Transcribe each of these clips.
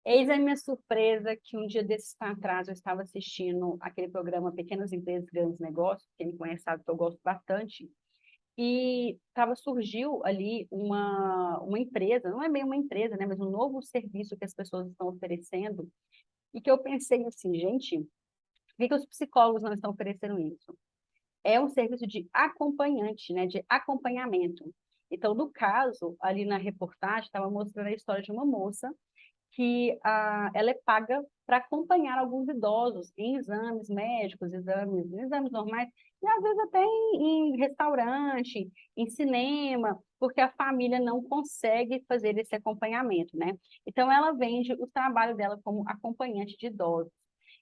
Eis a minha surpresa que um dia desses para trás eu estava assistindo aquele programa Pequenas Empresas, Grandes Negócios, quem me conhece sabe que eu gosto bastante, e surgiu ali uma empresa, não é bem uma empresa, né, mas um novo serviço que as pessoas estão oferecendo, e que eu pensei assim, gente, por que os psicólogos não estão oferecendo isso? É um serviço de acompanhante, né, de acompanhamento. Então, no caso, ali na reportagem, estava mostrando a história de uma moça que ela é paga para acompanhar alguns idosos em exames médicos, exames normais, e às vezes até em restaurante, em cinema, porque a família não consegue fazer esse acompanhamento, né? Então, ela vende o trabalho dela como acompanhante de idosos.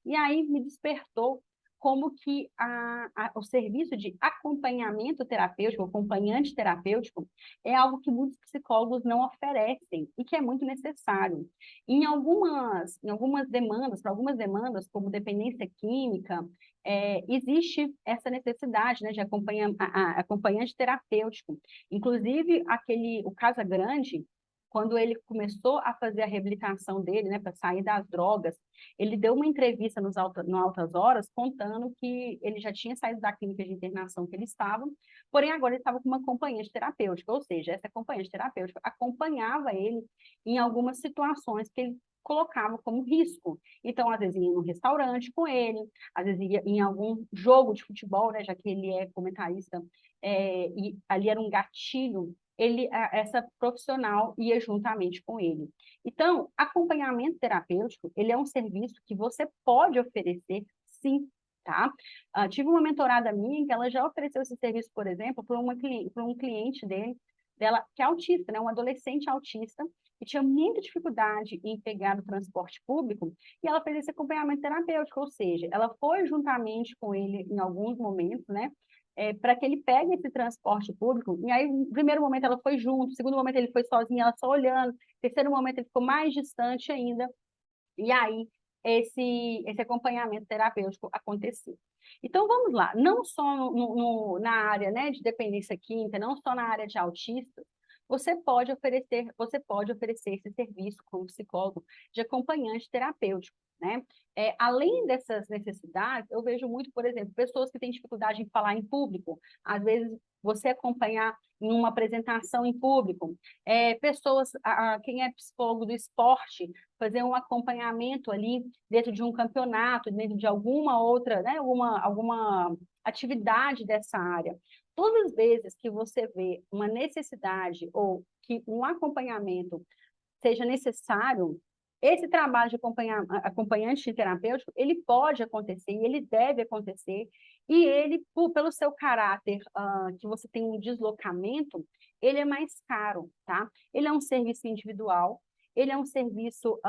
E aí me despertou como que o serviço de acompanhamento terapêutico, acompanhante terapêutico, é algo que muitos psicólogos não oferecem e que é muito necessário. Em algumas demandas, para algumas demandas, como dependência química, existe essa necessidade, né, de acompanhante terapêutico. Inclusive, o Casa Grande, quando ele começou a fazer a reabilitação dele, né, para sair das drogas, ele deu uma entrevista no Altas Horas contando que ele já tinha saído da clínica de internação que ele estava, porém agora ele estava com uma acompanhante terapêutica, ou seja, essa acompanhante terapêutica acompanhava ele em algumas situações que ele colocava como risco. Então, às vezes ia no restaurante com ele, às vezes ia em algum jogo de futebol, né, já que ele é comentarista, e ali era um gatilho, essa profissional ia juntamente com ele. Então, acompanhamento terapêutico, ele é um serviço que você pode oferecer, sim, tá? Tive uma mentorada minha que ela já ofereceu esse serviço, por exemplo, para um cliente dela, que é autista, né? Um adolescente autista, que tinha muita dificuldade em pegar o transporte público, e ela fez esse acompanhamento terapêutico, ou seja, ela foi juntamente com ele em alguns momentos, né? Para que ele pegue esse transporte público, e aí, no primeiro momento, ela foi junto, no segundo momento, ele foi sozinho, ela só olhando, no terceiro momento, ele ficou mais distante ainda, e aí esse acompanhamento terapêutico aconteceu. Então, vamos lá, não só na área, né, de dependência química, não só na área de autista, você pode oferecer esse serviço como psicólogo de acompanhante terapêutico, né? Além dessas necessidades, eu vejo muito, por exemplo, pessoas que têm dificuldade em falar em público, às vezes você acompanhar em uma apresentação em público, quem é psicólogo do esporte, fazer um acompanhamento ali dentro de um campeonato, dentro de alguma outra, né, alguma atividade dessa área. Todas as vezes que você vê uma necessidade ou que um acompanhamento seja necessário, esse trabalho de acompanhante terapêutico, ele pode acontecer, ele deve acontecer, e ele, pelo seu caráter, que você tem um deslocamento, ele é mais caro, tá? Ele é um serviço individual, ele é um serviço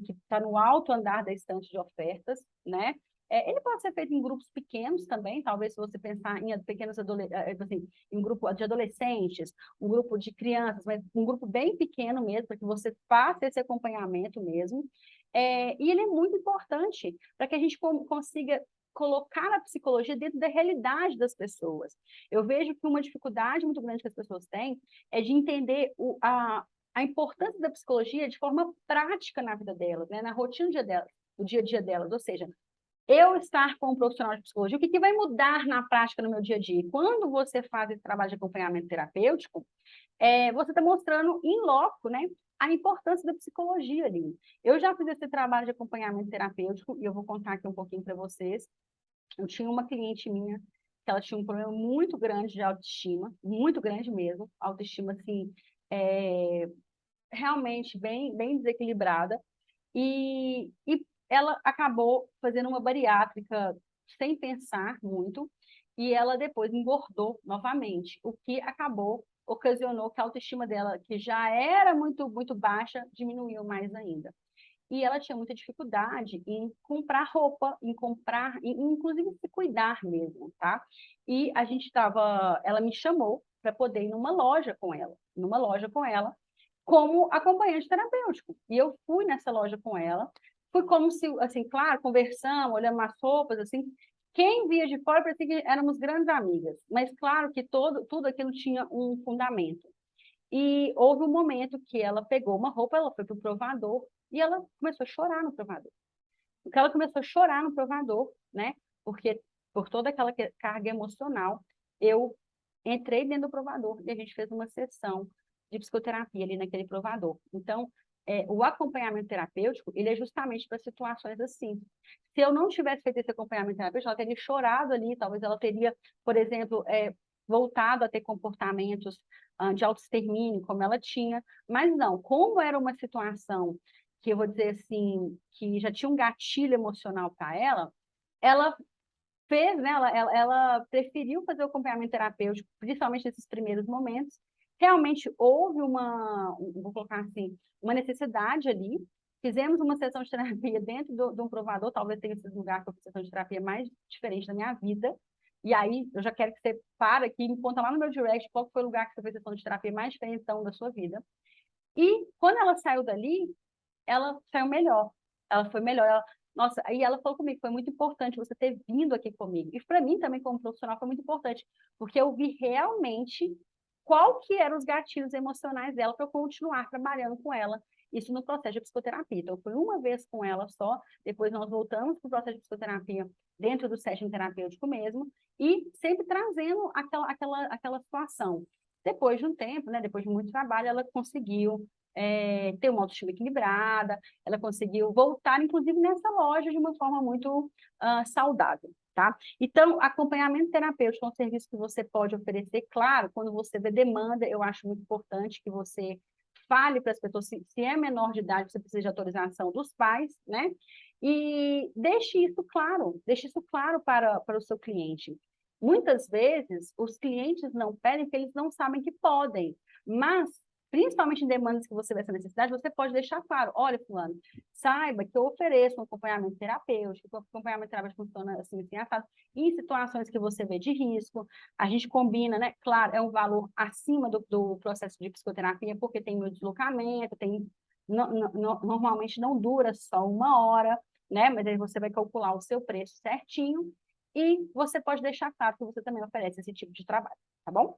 que está no alto andar da estante de ofertas, né? Ele pode ser feito em grupos pequenos também, talvez se você pensar em pequenos assim, em um grupo de adolescentes, um grupo de crianças, mas um grupo bem pequeno mesmo, para que você faça esse acompanhamento mesmo. E ele é muito importante para que a gente consiga colocar a psicologia dentro da realidade das pessoas. Eu vejo que uma dificuldade muito grande que as pessoas têm é de entender a importância da psicologia de forma prática na vida delas, né? Na rotina do dia a dia delas, ou seja, eu estar com um profissional de psicologia, o que vai mudar na prática no meu dia a dia? Quando você faz esse trabalho de acompanhamento terapêutico, você está mostrando em loco, né, a importância da psicologia ali. Eu já fiz esse trabalho de acompanhamento terapêutico e eu vou contar aqui um pouquinho para vocês. Eu tinha uma cliente minha que ela tinha um problema muito grande de autoestima, muito grande mesmo, autoestima assim, é, realmente bem desequilibrada, e ela acabou fazendo uma bariátrica sem pensar muito, e ela depois engordou novamente, o que ocasionou que a autoestima dela, que já era muito, muito baixa, diminuiu mais ainda. E ela tinha muita dificuldade em comprar roupa, inclusive se cuidar mesmo, tá? E ela me chamou para poder ir numa loja com ela, como acompanhante terapêutico. E eu fui nessa loja com ela, fui como se, assim, claro, conversamos, olhamos as roupas, assim, quem via de fora parecia que éramos grandes amigas, mas claro que tudo aquilo tinha um fundamento. E houve um momento que ela pegou uma roupa, ela foi para o provador e ela começou a chorar no provador. Porque ela começou a chorar no provador, né? Porque por toda aquela carga emocional, eu entrei dentro do provador e a gente fez uma sessão de psicoterapia ali naquele provador. Então, o acompanhamento terapêutico, ele é justamente para situações assim. Se eu não tivesse feito esse acompanhamento terapêutico, ela teria chorado ali, talvez ela teria, por exemplo, voltado a ter comportamentos de autoextermínio, como ela tinha, mas não, como era uma situação que eu vou dizer assim, que já tinha um gatilho emocional para ela fez, né, ela preferiu fazer o acompanhamento terapêutico, principalmente nesses primeiros momentos. Realmente houve vou colocar assim, uma necessidade ali. Fizemos uma sessão de terapia dentro de um provador, talvez tenha sido o lugar que eu fiz sessão de terapia mais diferente da minha vida. E aí, eu já quero que você pare aqui e me conta lá no meu direct qual foi o lugar que você fez sessão de terapia mais diferente da sua vida. E quando ela saiu dali, ela saiu melhor. Ela foi melhor. Nossa, aí ela falou comigo, foi muito importante você ter vindo aqui comigo. E para mim também, como profissional, foi muito importante, porque eu vi realmente qual que eram os gatilhos emocionais dela para eu continuar trabalhando com ela. Isso no processo de psicoterapia. Então, foi uma vez com ela só, depois nós voltamos para o processo de psicoterapia dentro do setting terapêutico mesmo, e sempre trazendo aquela situação. Depois de um tempo, né, depois de muito trabalho, ela conseguiu ter uma autoestima equilibrada, ela conseguiu voltar, inclusive, nessa loja de uma forma muito saudável, tá? Então, acompanhamento terapêutico é um serviço que você pode oferecer, claro, quando você vê demanda, eu acho muito importante que você fale para as pessoas, se é menor de idade, você precisa de autorização dos pais, né? E deixe isso claro para o seu cliente. Muitas vezes, os clientes não pedem porque eles não sabem que podem, mas principalmente em demandas que você vê essa necessidade, você pode deixar claro, olha, fulano, saiba que eu ofereço um acompanhamento terapêutico, que o acompanhamento terapêutico funciona assim, assim, assado, em situações que você vê de risco, a gente combina, né? Claro, é um valor acima do processo de psicoterapia, porque tem o deslocamento, normalmente não dura só uma hora, né? Mas aí você vai calcular o seu preço certinho e você pode deixar claro que você também oferece esse tipo de trabalho, tá bom?